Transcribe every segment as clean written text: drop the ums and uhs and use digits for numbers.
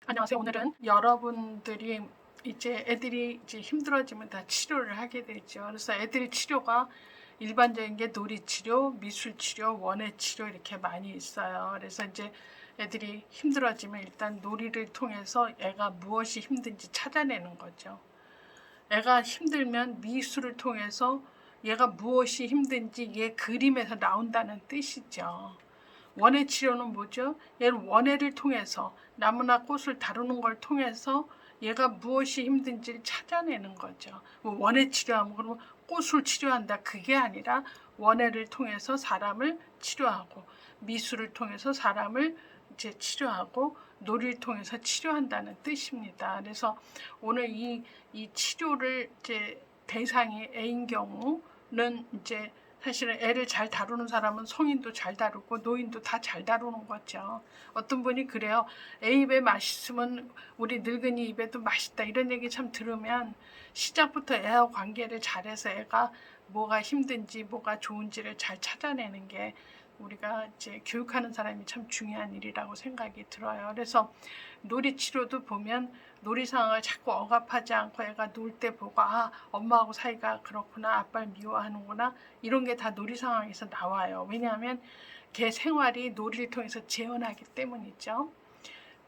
안녕하세요. 오늘은 여러분들이 이제 애들이 이제 힘들어지면 다 치료를 하게 되죠. 그래서 애들이 치료가 일반적인 게 놀이치료, 미술치료, 원예치료 이렇게 많이 있어요. 그래서 이제 애들이 힘들어지면 일단 놀이를 통해서 애가 무엇이 힘든지 찾아내는 거죠. 애가 힘들면 미술을 통해서 얘가 무엇이 힘든지 얘 그림에서 나온다는 뜻이죠. 원예 치료는 뭐죠? 얘를 원예를 통해서 나무나 꽃을 다루는 걸 통해서 얘가 무엇이 힘든지를 찾아내는 거죠. 뭐 원예 치료하면 그러면 꽃을 치료한다 그게 아니라 원예를 통해서 사람을 치료하고 미술을 통해서 사람을 이제 치료하고 놀이를 통해서 치료한다는 뜻입니다. 그래서 오늘 이 치료를 이제 대상이 A인 경우는 이제 사실은 애를 잘 다루는 사람은 성인도 잘 다루고 노인도 다 잘 다루는 거죠. 어떤 분이 그래요. 애 입에 맛있으면 우리 늙은이 입에도 맛있다. 이런 얘기 참 들으면 시작부터 애하고 관계를 잘해서 애가 뭐가 힘든지 뭐가 좋은지를 잘 찾아내는 게 우리가 이제 교육하는 사람이 참 중요한 일이라고 생각이 들어요. 그래서 놀이치료도 보면 놀이 상황을 자꾸 억압하지 않고 애가 놀 때 보고 아 엄마하고 사이가 그렇구나 아빠를 미워하는구나 이런 게 다 놀이 상황에서 나와요. 왜냐하면 걔 생활이 놀이를 통해서 재현하기 때문이죠.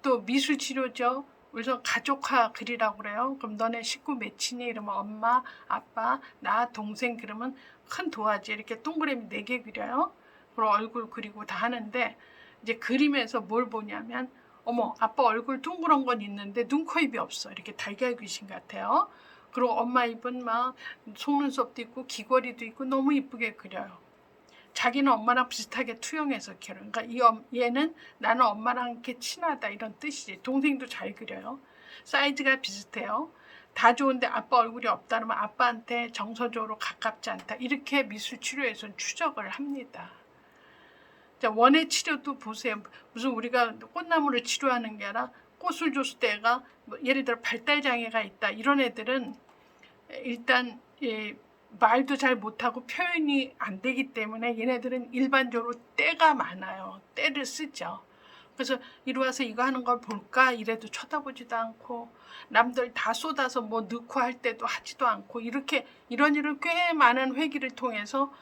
또 미술치료죠. 그래서 가족화 그리라고 그래요. 그럼 너네 식구 몇이니? 이러면 엄마, 아빠, 나, 동생 그러면 큰 도화지 이렇게 동그라미 4개 그려요. 그리고 얼굴 그리고 다 하는데 이제 그림에서 뭘 보냐면 어머 아빠 얼굴 둥그런 건 있는데 눈, 코, 입이 없어. 이렇게 달걀 귀신 같아요. 그리고 엄마 입은 막 속눈썹도 있고 귀걸이도 있고 너무 이쁘게 그려요. 자기는 엄마랑 비슷하게 투영해서 그려. 그러니까 얘는 나는 엄마랑 이렇게 친하다 이런 뜻이지. 동생도 잘 그려요. 사이즈가 비슷해요. 다 좋은데 아빠 얼굴이 없다 그러면 아빠한테 정서적으로 가깝지 않다. 이렇게 미술치료에서는 추적을 합니다. 자, 원예 치료도 보세요. 무슨 우리가 꽃나무를 치료하는 게 아니라 꽃을 줬을 때 애가 뭐 예를 들어 발달장애가 있다. 이런 애들은 일단 말도 잘 못하고 표현이 안 되기 때문에 얘네들은 일반적으로 때가 많아요. 때를 쓰죠. 그래서 이리 와서 이거 하는 걸 볼까 이래도 쳐다보지도 않고 남들 다 쏟아서 뭐 넣고 할 때도 하지도 않고 이렇게 이런 일을 꽤 많은 회기를 통해서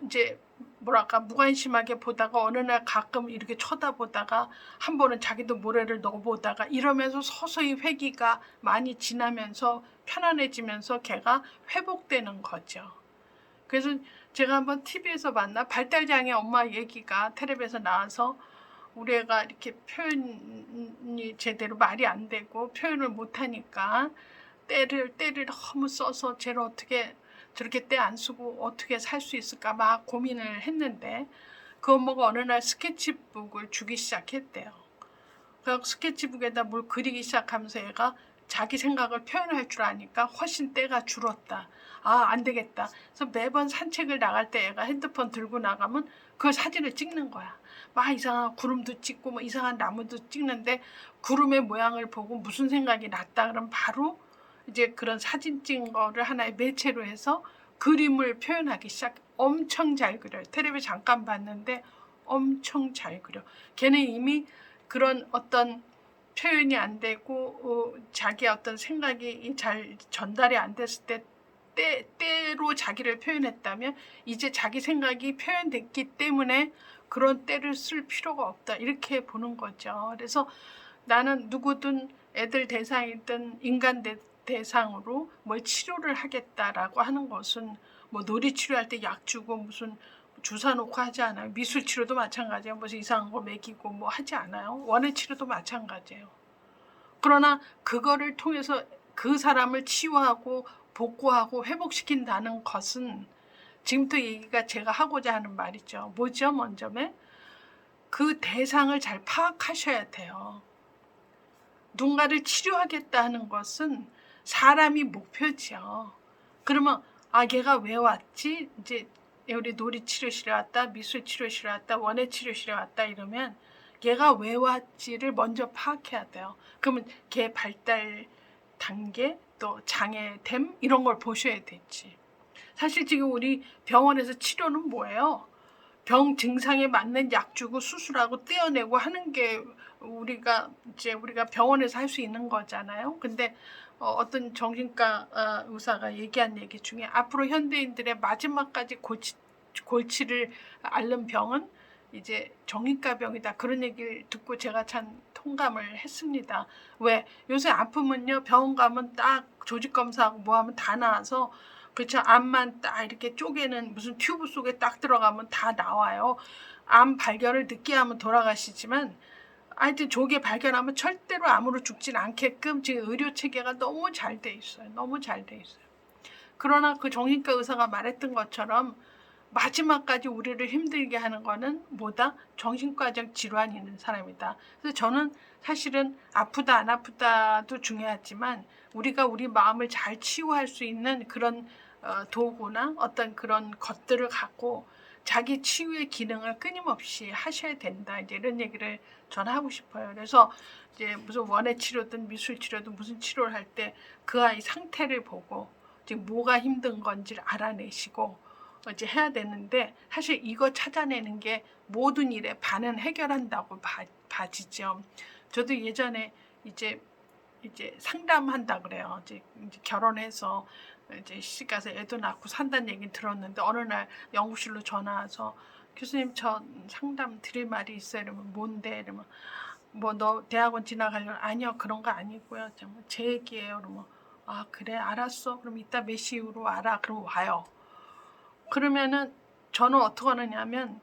이제 뭐랄까 무관심하게 보다가 어느 날 가끔 이렇게 쳐다보다가 한 번은 자기도 모래를 넣어보다가 이러면서 서서히 회기가 많이 지나면서 편안해지면서 걔가 회복되는 거죠. 그래서 제가 한번 TV에서 봤나 발달장애 엄마 얘기가 텔레비에서 나와서 우리 애가 이렇게 표현이 제대로 말이 안 되고 표현을 못하니까 때를 너무 써서 쟤를 어떻게 저렇게 때 안 쓰고 어떻게 살 수 있을까 막 고민을 했는데 그 엄마가 어느 날 스케치북을 주기 시작했대요. 그 스케치북에다 뭘 그리기 시작하면서 얘가 자기 생각을 표현할 줄 아니까 훨씬 때가 줄었다. 아, 안 되겠다. 그래서 매번 산책을 나갈 때 얘가 핸드폰 들고 나가면 그 사진을 찍는 거야. 막 이상한 구름도 찍고 뭐 이상한 나무도 찍는데 구름의 모양을 보고 무슨 생각이 났다 그러면 바로 이제 그런 사진 찍은 거를 하나의 매체로 해서 그림을 표현하기 시작. 엄청 잘 그려요. 텔레비 잠깐 봤는데 엄청 잘 그려. 걔는 이미 그런 어떤 표현이 안 되고 자기의 어떤 생각이 잘 전달이 안 됐을 때 때로 자기를 표현했다면 이제 자기 생각이 표현됐기 때문에 그런 때를 쓸 필요가 없다. 이렇게 보는 거죠. 그래서 나는 누구든 애들 대상이든 인간 대상으로 뭘 치료를 하겠다라고 하는 것은 뭐 놀이 치료할 때 약 주고 무슨 주사 놓고 하지 않아요. 미술 치료도 마찬가지예요. 무슨 이상한 거 먹이고 뭐 하지 않아요. 원예 치료도 마찬가지예요. 그러나 그거를 통해서 그 사람을 치유하고 복구하고 회복시킨다는 것은 지금부터 얘기가 제가 하고자 하는 말이죠. 뭐죠? 먼저는 그 대상을 잘 파악하셔야 돼요. 누군가를 치료하겠다 하는 것은 사람이 목표죠. 그러면 아 얘가 왜 왔지? 이제 우리 놀이치료실에 왔다, 미술치료실에 왔다, 원예치료실에 왔다 이러면 얘가 왜 왔지를 먼저 파악해야 돼요. 그러면 걔 발달 단계 또 장애됨 이런 걸 보셔야 되지. 사실 지금 우리 병원에서 치료는 뭐예요? 병 증상에 맞는 약 주고 수술하고 떼어내고 하는 게 우리가 병원에서 할 수 있는 거잖아요. 근데 어떤 정신과 의사가 얘기한 얘기 중에 앞으로 현대인들의 마지막까지 골치를 앓는 병은 이제 정신과 병이다. 그런 얘기를 듣고 제가 참 통감을 했습니다. 왜? 요새 아프면요, 병원 가면 딱 조직 검사하고 뭐 하면 다 나와서, 그렇죠. 암만 딱 이렇게 쪼개는 무슨 튜브 속에 딱 들어가면 다 나와요. 암 발견을 늦게 하면 돌아가시지만 하여튼 조기에 발견하면 절대로 암으로 죽진 않게끔 지금 의료 체계가 너무 잘 돼 있어요. 너무 잘 돼 있어요. 그러나 그 정신과 의사가 말했던 것처럼 마지막까지 우리를 힘들게 하는 거는 뭐다? 정신과적 질환이 있는 사람이다. 그래서 저는 사실은 아프다 안 아프다도 중요하지만 우리가 우리 마음을 잘 치유할 수 있는 그런 도구나 어떤 그런 것들을 갖고 자기 치유의 기능을 끊임없이 하셔야 된다. 이제 이런 얘기를 저는 하고 싶어요. 그래서 이제 무슨 원예 치료든 미술 치료든 무슨 치료를 할 때 그 아이 상태를 보고 지금 뭐가 힘든 건지를 알아내시고 이제 해야 되는데, 사실 이거 찾아내는 게 모든 일에 반은 해결한다고 봐지죠. 저도 예전에 이제 상담한다 그래요. 이제 결혼해서 이제 시집 가서 애도 낳고 산다는 얘기 들었는데 어느 날 연구실로 전화 와서 교수님 저 상담 드릴 말이 있어요. 이러면 뭔데? 이러면 뭐 너 대학원 지나가려면 아니요 그런 거 아니고요. 제 얘기예요. 그러면 아 그래 알았어. 그럼 이따 몇 시 이후로 와라. 그럼 와요. 그러면은 저는 어떻게 하느냐면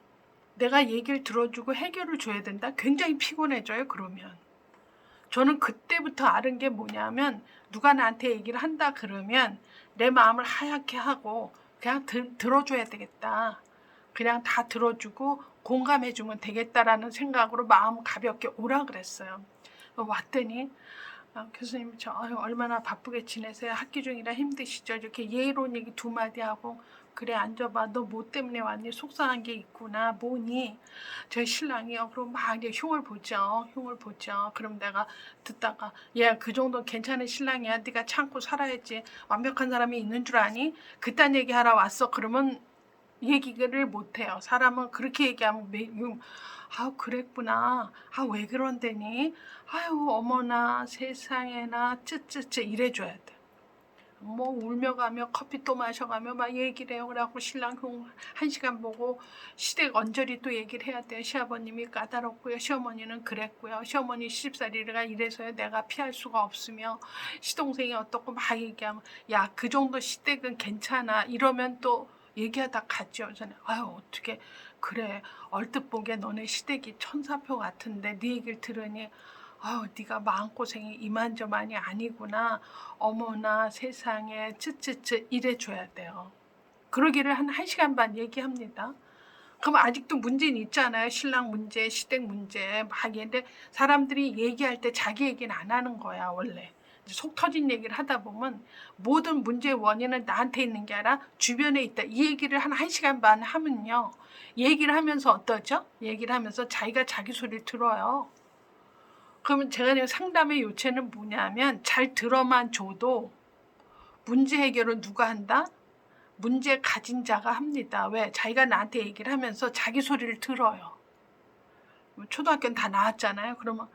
내가 얘기를 들어주고 해결을 줘야 된다. 굉장히 피곤해져요. 그러면 저는 그때부터 알은 게 뭐냐면 누가 나한테 얘기를 한다 그러면 내 마음을 하얗게 하고 그냥 들어줘야 되겠다. 그냥 다 들어주고 공감해주면 되겠다라는 생각으로 마음 가볍게 오라 그랬어요. 왔더니 교수님 저 얼마나 바쁘게 지내세요. 학기 중이라 힘드시죠. 이렇게 예의로운 얘기 두 마디 하고 그래 앉아봐. 너 뭐 때문에 왔니? 속상한 게 있구나. 뭐니? 저희 신랑이요. 그럼 막 이제 흉을 보죠. 흉을 보죠. 그럼 내가 듣다가 얘 그 정도 괜찮은 신랑이야. 네가 참고 살아야지. 완벽한 사람이 있는 줄 아니? 그딴 얘기하러 왔어. 그러면 얘기를 못해요. 사람은 그렇게 얘기하면 그랬구나. 왜 그런데니? 아유 어머나 세상에나 쯔쯔쯔 이래줘야 돼. 뭐 울며 가며 커피 또 마셔가며 막 얘기를 해요. 그래갖고 신랑 흉 1시간 보고 시댁 언저리 또 얘기를 해야 돼요. 시아버님이 까다롭고요. 시어머니는 그랬고요. 시어머니 시집살이가 이래서요. 내가 피할 수가 없으며 시동생이 어떻고 막 얘기하면 야 그 정도 시댁은 괜찮아. 이러면 또 얘기하다 갔죠. 저는 어떻게 그래 얼뜻 보기에 너네 시댁이 천사표 같은데 네 얘기를 들으니 네가 마음고생이 이만저만이 아니구나. 어머나 세상에 쯔쯔쯔 이래줘야 돼요. 그러기를 한 1시간 반 얘기합니다. 그럼 아직도 문제는 있잖아요. 신랑 문제, 시댁 문제 막 얘기인데 사람들이 얘기할 때 자기 얘기는 안 하는 거야 원래. 속 터진 얘기를 하다 보면 모든 문제의 원인은 나한테 있는 게 아니라 주변에 있다. 이 얘기를 한 1시간 반 하면요. 얘기를 하면서 어떠죠? 얘기를 하면서 자기가 자기 소리를 들어요. 그러면 제가 상담의 요체는 뭐냐면 잘 들어만 줘도 문제 해결은 누가 한다? 문제 가진 자가 합니다. 왜? 자기가 나한테 얘기를 하면서 자기 소리를 들어요. 초등학교는 다 나왔잖아요. 그러면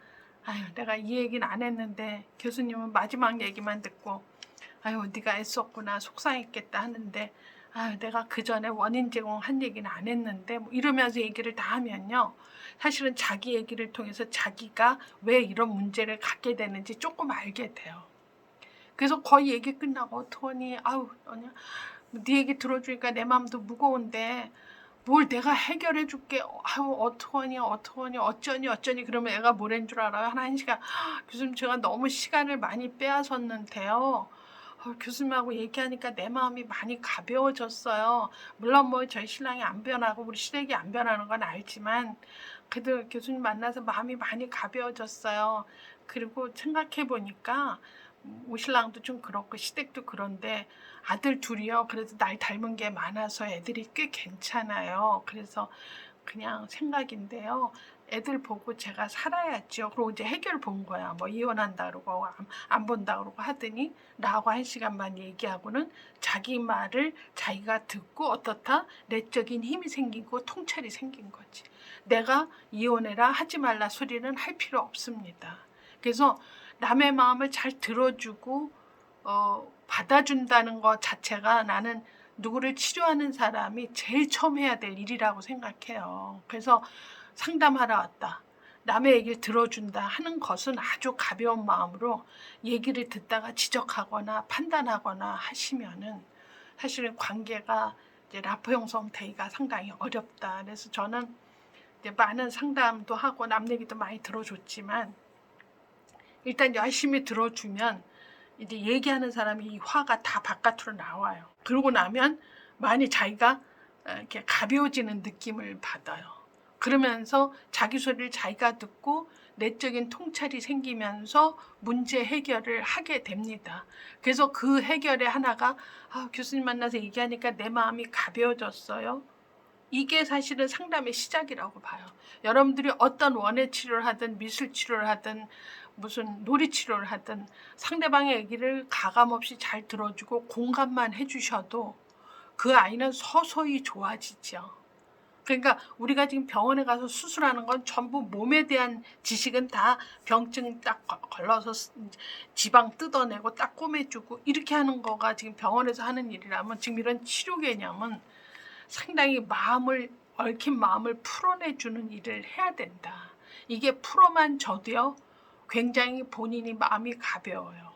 내가 이 얘기는 안 했는데 교수님은 마지막 얘기만 듣고 네가 애썼구나 속상했겠다 하는데 내가 그 전에 원인 제공한 얘기는 안 했는데 뭐 이러면서 얘기를 다 하면요. 사실은 자기 얘기를 통해서 자기가 왜 이런 문제를 갖게 되는지 조금 알게 돼요. 그래서 거의 얘기 끝나고 어떡하니 네 얘기 들어주니까 내 마음도 무거운데 뭘 내가 해결해 줄게. 어떡하니 어쩌니 그러면 애가 뭐란 줄 알아요? 한 시간 교수님 제가 너무 시간을 많이 빼앗았는데요. 교수님하고 얘기하니까 내 마음이 많이 가벼워졌어요. 물론 뭐 저희 신랑이 안 변하고 우리 시댁이 안 변하는 건 알지만 그래도 교수님 만나서 마음이 많이 가벼워졌어요. 그리고 생각해 보니까 우리 신랑도 좀 그렇고 시댁도 그런데 아들 둘이요. 그래도 날 닮은 게 많아서 애들이 꽤 괜찮아요. 그래서 그냥 생각인데요. 애들 보고 제가 살아야죠. 그리고 이제 해결 본 거야. 뭐 이혼한다 그러고 안 본다 그러고 하더니 나하고 1시간만 얘기하고는 자기 말을 자기가 듣고 어떻다 내적인 힘이 생기고 통찰이 생긴 거지. 내가 이혼해라 하지 말라 소리는 할 필요 없습니다. 그래서 남의 마음을 잘 들어주고 받아준다는 것 자체가 나는 누구를 치료하는 사람이 제일 처음 해야 될 일이라고 생각해요. 그래서 상담하러 왔다, 남의 얘기를 들어준다 하는 것은 아주 가벼운 마음으로 얘기를 듣다가 지적하거나 판단하거나 하시면은 사실은 관계가 이제 라포 형성되기가 상당히 어렵다. 그래서 저는 이제 많은 상담도 하고 남 얘기도 많이 들어줬지만 일단 열심히 들어주면 이제 얘기하는 사람이 이 화가 다 바깥으로 나와요. 그러고 나면 많이 자기가 이렇게 가벼워지는 느낌을 받아요. 그러면서 자기 소리를 자기가 듣고 내적인 통찰이 생기면서 문제 해결을 하게 됩니다. 그래서 그 해결의 하나가 교수님 만나서 얘기하니까 내 마음이 가벼워졌어요. 이게 사실은 상담의 시작이라고 봐요. 여러분들이 어떤 원예 치료를 하든 미술 치료를 하든 무슨 놀이 치료를 하든 상대방의 얘기를 가감없이 잘 들어주고 공감만 해주셔도 그 아이는 서서히 좋아지죠. 그러니까 우리가 지금 병원에 가서 수술하는 건 전부 몸에 대한 지식은 다 병증 딱 걸러서 지방 뜯어내고 딱 꼬매주고 이렇게 하는 거가 지금 병원에서 하는 일이라면 지금 이런 치료 개념은 상당히 얽힌 마음을 풀어내주는 일을 해야 된다. 이게 풀어만 줘도요, 굉장히 본인이 마음이 가벼워요.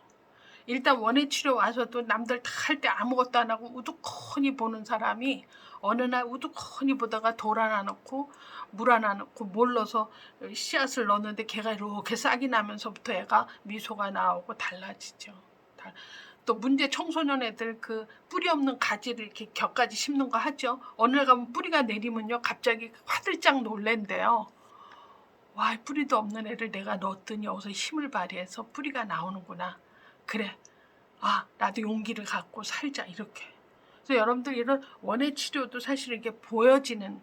일단 원예 치료 와서도 남들 다 할 때 아무것도 안 하고 우두커니 보는 사람이 어느 날 우두커니 보다가 돌 하나 넣고 물 하나 넣고 몰라서 씨앗을 넣었는데 걔가 이렇게 싹이 나면서부터 애가 미소가 나오고 달라지죠. 또 문제 청소년 애들 그 뿌리 없는 가지를 이렇게 격가지 심는 거 하죠. 어느 날 가면 뿌리가 내리면요 갑자기 화들짝 놀랜대요. 와, 뿌리도 없는 애를 내가 넣었더니 여기서 힘을 발휘해서 뿌리가 나오는구나. 그래, 나도 용기를 갖고 살자, 이렇게. 그래서 여러분들 이런 원예 치료도 사실 이게 보여지는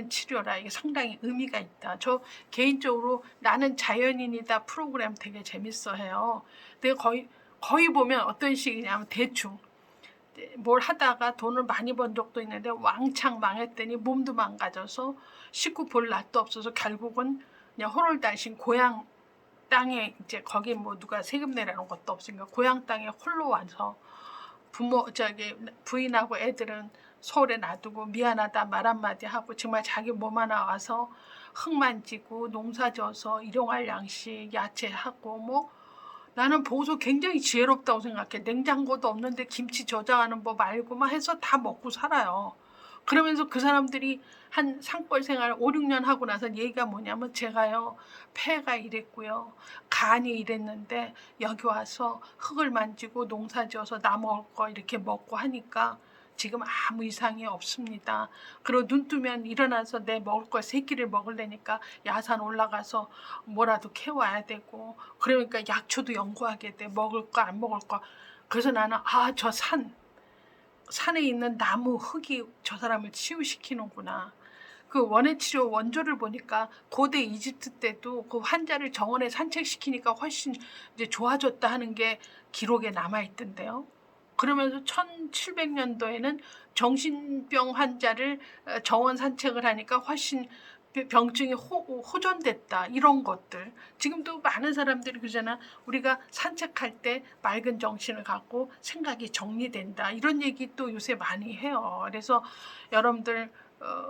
치료라 이게 상당히 의미가 있다. 저 개인적으로 나는 자연인이다 프로그램 되게 재밌어해요. 근데 거의 보면 어떤 식이냐면 대충 뭘 하다가 돈을 많이 번 적도 있는데 왕창 망했더니 몸도 망가져서 식구 볼 낯도 없어서 결국은 그냥 호롤단신 고향 땅에 이제 거기 뭐 누가 세금 내라는 것도 없으니까 고향 땅에 홀로 와서 부인하고 애들은 서울에 놔두고 미안하다 말 한마디 하고 정말 자기 몸 하나 와서 흙 만지고 농사 져서 일용할 양식 야채하고 뭐 나는 보고서 굉장히 지혜롭다고 생각해. 냉장고도 없는데 김치 저장하는 법 알고 막 해서 다 먹고 살아요. 그러면서 그 사람들이 한 산골 생활 5, 6년 하고 나서 얘기가 뭐냐면 제가요 폐가 이랬고요 간이 이랬는데 여기 와서 흙을 만지고 농사 지어서 나 먹을 거 이렇게 먹고 하니까 지금 아무 이상이 없습니다. 그리고 눈 뜨면 일어나서 내 먹을 거 3끼를 먹으려니까 야산 올라가서 뭐라도 캐와야 되고 그러니까 약초도 연구하게 돼. 먹을 거 안 먹을 거. 그래서 나는 저 산에 있는 나무 흙이 저 사람을 치유시키는구나. 그 원예 치료 원조를 보니까 고대 이집트 때도 그 환자를 정원에 산책시키니까 훨씬 이제 좋아졌다 하는 게 기록에 남아 있던데요. 그러면서 1700년도에는 정신병 환자를 정원 산책을 하니까 훨씬 병증이 호전됐다. 이런 것들. 지금도 많은 사람들이 그러잖아. 우리가 산책할 때 맑은 정신을 갖고 생각이 정리된다. 이런 얘기 또 요새 많이 해요. 그래서 여러분들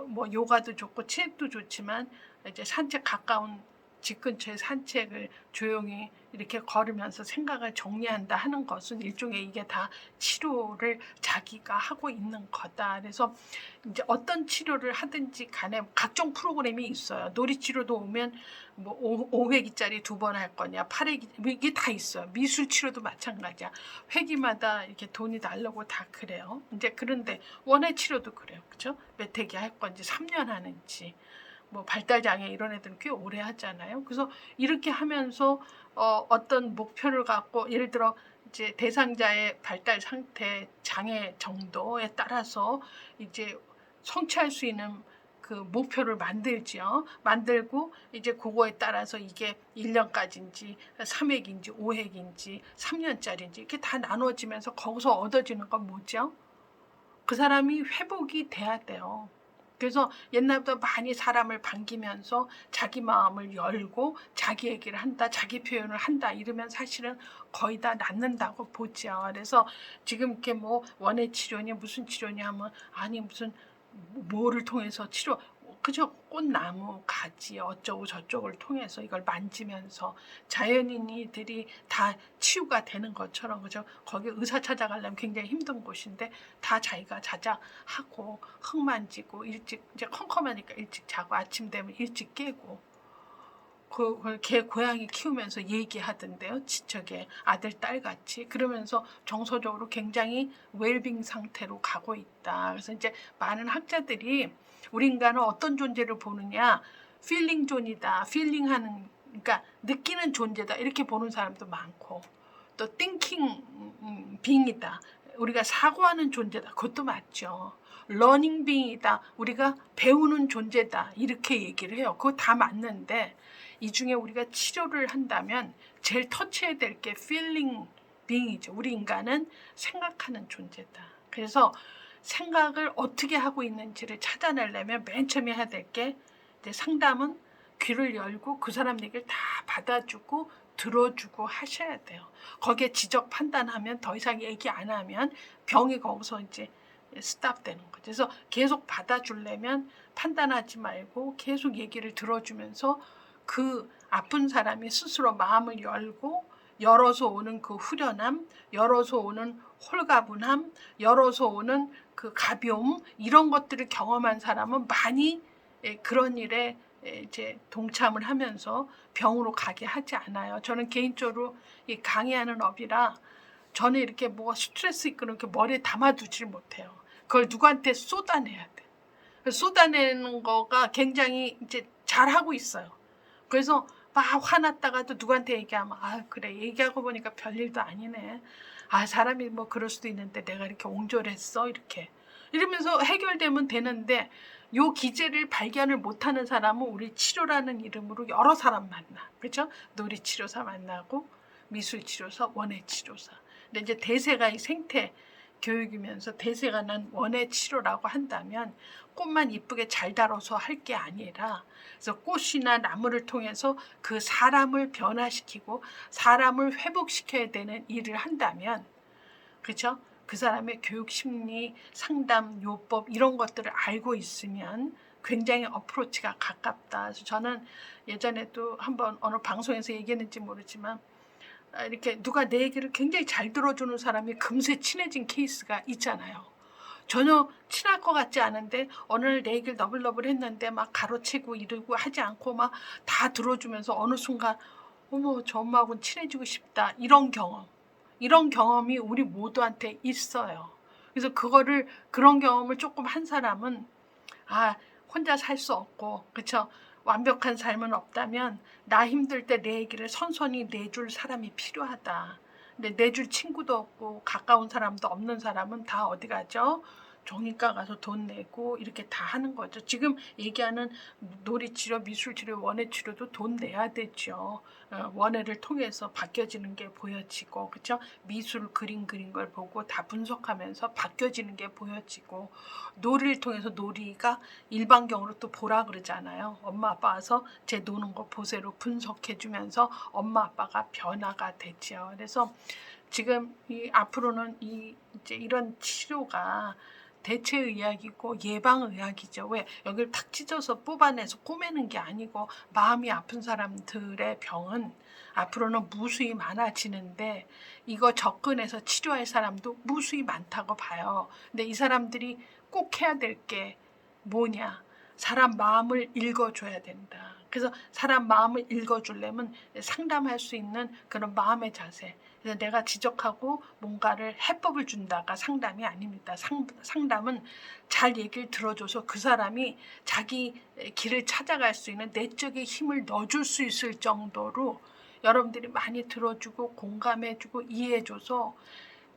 뭐 요가도 좋고 체육도 좋지만 이제 산책 가까운 집 근처에 산책을 조용히 이렇게 걸으면서 생각을 정리한다 하는 것은 일종의 이게 다 치료를 자기가 하고 있는 거다. 그래서 이제 어떤 치료를 하든지 간에 각종 프로그램이 있어요. 놀이치료도 오면 뭐 5회기짜리 2번 할 거냐, 8회기 이게 다 있어요. 미술 치료도 마찬가지야. 회기마다 이렇게 돈이 날라고 다 그래요. 이제 그런데 원예 치료도 그래요. 그렇죠? 몇 회기 할 건지 3년 하는지. 뭐 발달장애 이런 애들은 꽤 오래 하잖아요. 그래서 이렇게 하면서 어떤 목표를 갖고 예를 들어 이제 대상자의 발달 상태 장애 정도에 따라서 이제 성취할 수 있는 그 목표를 만들죠. 만들고 이제 그거에 따라서 이게 1년까지인지 3회인지 5회인지 3년짜리인지 이렇게 다 나눠지면서 거기서 얻어지는 건 뭐죠? 그 사람이 회복이 돼야 돼요. 그래서 옛날부터 많이 사람을 반기면서 자기 마음을 열고 자기 얘기를 한다, 자기 표현을 한다 이러면 사실은 거의 다 낫는다고 보죠. 그래서 지금 이렇게 뭐 원예 치료니 무슨 치료니 하면 아니 무슨 뭐를 통해서 치료 그저 꽃나무, 가지 어쩌고 저쩌고를 통해서 이걸 만지면서 자연인이들이 다 치유가 되는 것처럼 그죠? 거기 의사 찾아가려면 굉장히 힘든 곳인데 다 자기가 자작하고 흙 만지고 일찍 이제 컴컴하니까 일찍 자고 아침 되면 일찍 깨고 개 고양이 키우면서 얘기하던데요. 지척에 아들 딸 같이 그러면서 정서적으로 굉장히 웰빙 상태로 가고 있다. 그래서 이제 많은 학자들이 우리 인간은 어떤 존재를 보느냐 필링 존이다. 필링하는 그러니까 느끼는 존재다. 이렇게 보는 사람도 많고 또 띵킹 빙이다. 우리가 사고하는 존재다. 그것도 맞죠. 러닝 빙이다. 우리가 배우는 존재다. 이렇게 얘기를 해요. 그거 다 맞는데 이 중에 우리가 치료를 한다면 제일 터치해야 될 게 feeling being이죠. 우리 인간은 생각하는 존재다. 그래서 생각을 어떻게 하고 있는지를 찾아내려면 맨 처음에 해야 될 게 상담은 귀를 열고 그 사람 얘기를 다 받아주고 들어주고 하셔야 돼요. 거기에 지적 판단하면 더 이상 얘기 안 하면 병이 거기서 이제 스탑 되는 거죠. 그래서 계속 받아주려면 판단하지 말고 계속 얘기를 들어주면서 그 아픈 사람이 스스로 마음을 열어서 오는 그 후련함, 열어서 오는 홀가분함, 열어서 오는 그 가벼움 이런 것들을 경험한 사람은 많이 그런 일에 이제 동참을 하면서 병으로 가게 하지 않아요. 저는 개인적으로 이 강의하는 업이라 저는 이렇게 뭐가 스트레스 있고 이렇게 머리에 담아두질 못해요. 그걸 누구한테 쏟아내야 돼. 쏟아내는 거가 굉장히 이제 잘하고 있어요. 그래서 막 화났다가도 누구한테 얘기하면 아 그래 얘기하고 보니까 별일도 아니네. 아 사람이 뭐 그럴 수도 있는데 내가 이렇게 옹졸했어 이렇게 이러면서 해결되면 되는데 요 기제를 발견을 못하는 사람은 우리 치료라는 이름으로 여러 사람 만나. 그렇죠? 놀이치료사 만나고 미술치료사, 원예치료사. 근데 이제 대세가 이 생태 교육이면서 대세가 난 원예 치료라고 한다면 꽃만 이쁘게 잘 다뤄서 할 게 아니라 그래서 꽃이나 나무를 통해서 그 사람을 변화시키고 사람을 회복시켜야 되는 일을 한다면 그렇죠? 그 사람의 교육 심리, 상담, 요법 이런 것들을 알고 있으면 굉장히 어프로치가 가깝다. 그래서 저는 예전에도 한번 어느 방송에서 얘기했는지 모르지만 이렇게 누가 내 얘기를 굉장히 잘 들어주는 사람이 금세 친해진 케이스가 있잖아요. 전혀 친할 것 같지 않은데 어느 날 내 얘기를 너블너블 했는데 막 가로채고 이러고 하지 않고 막 다 들어주면서 어느 순간 어머 저 엄마하고는 친해지고 싶다 이런 경험이 우리 모두한테 있어요. 그래서 그런 경험을 조금 한 사람은 아 혼자 살 수 없고 그쵸 완벽한 삶은 없다면 나 힘들 때 내 얘기를 선선히 내줄 사람이 필요하다. 근데 내줄 친구도 없고 가까운 사람도 없는 사람은 다 어디 가죠? 종이과 가서 돈 내고 이렇게 다 하는 거죠. 지금 얘기하는 놀이치료, 미술치료, 원예치료도 돈 내야 되죠. 원예를 통해서 바뀌어지는 게 보여지고 그렇죠? 미술 그림 그린 걸 보고 다 분석하면서 바뀌어지는 게 보여지고 놀이를 통해서 놀이가 일반경으로 또 보라 그러잖아요. 엄마 아빠 와서 제 노는 거 보세요 분석해 주면서 엄마 아빠가 변화가 되죠. 그래서 지금 앞으로는 이제 이런 치료가 대체의학이고 예방의학이죠. 왜 여기를 탁 찢어서 뽑아내서 꼬매는 게 아니고 마음이 아픈 사람들의 병은 앞으로는 무수히 많아지는데 이거 접근해서 치료할 사람도 무수히 많다고 봐요. 근데 이 사람들이 꼭 해야 될 게 뭐냐? 사람 마음을 읽어줘야 된다. 그래서 사람 마음을 읽어주려면 상담할 수 있는 그런 마음의 자세. 그래서 내가 지적하고 뭔가를 해법을 준다가 상담이 아닙니다. 상담은 잘 얘기를 들어줘서 그 사람이 자기 길을 찾아갈 수 있는 내적인 힘을 넣어줄 수 있을 정도로 여러분들이 많이 들어주고 공감해주고 이해해줘서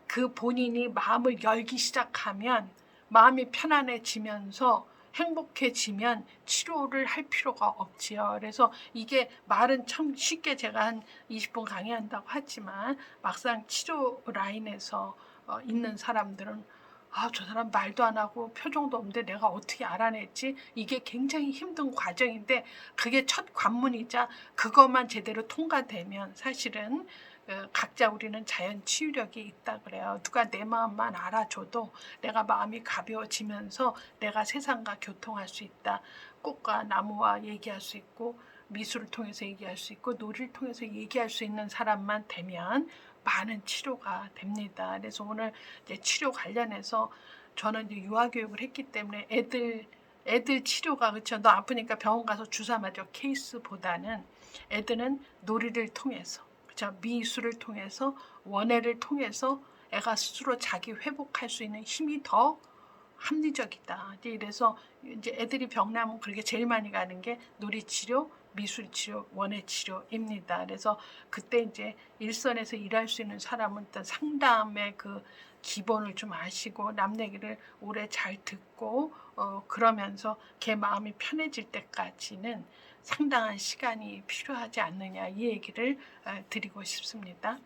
그 본인이 마음을 열기 시작하면 마음이 편안해지면서 행복해지면 치료를 할 필요가 없지요. 그래서 이게 말은 참 쉽게 제가 한 20분 강의한다고 하지만 막상 치료 라인에서 있는 사람들은 저 사람 말도 안 하고 표정도 없는데 내가 어떻게 알아냈지? 이게 굉장히 힘든 과정인데 그게 첫 관문이자 그것만 제대로 통과되면 사실은 각자 우리는 자연 치유력이 있다 그래요. 누가 내 마음만 알아줘도 내가 마음이 가벼워지면서 내가 세상과 교통할 수 있다. 꽃과 나무와 얘기할 수 있고 미술을 통해서 얘기할 수 있고 놀이를 통해서 얘기할 수 있는 사람만 되면 많은 치료가 됩니다. 그래서 오늘 이제 치료 관련해서 저는 이제 유아교육을 했기 때문에 애들 치료가 그렇죠. 너 아프니까 병원 가서 주사 맞아 케이스보다는 애들은 놀이를 통해서 그렇죠. 미술을 통해서 원예를 통해서 애가 스스로 자기 회복할 수 있는 힘이 더 합리적이다. 이래서 이제 애들이 병나면 그렇게 제일 많이 가는 게 놀이치료, 미술치료, 원예치료입니다. 그래서 그때 이제 일선에서 일할 수 있는 사람은 일단 상담의 그 기본을 좀 아시고 남 얘기를 오래 잘 듣고 그러면서 걔 마음이 편해질 때까지는 상당한 시간이 필요하지 않느냐 이 얘기를 드리고 싶습니다.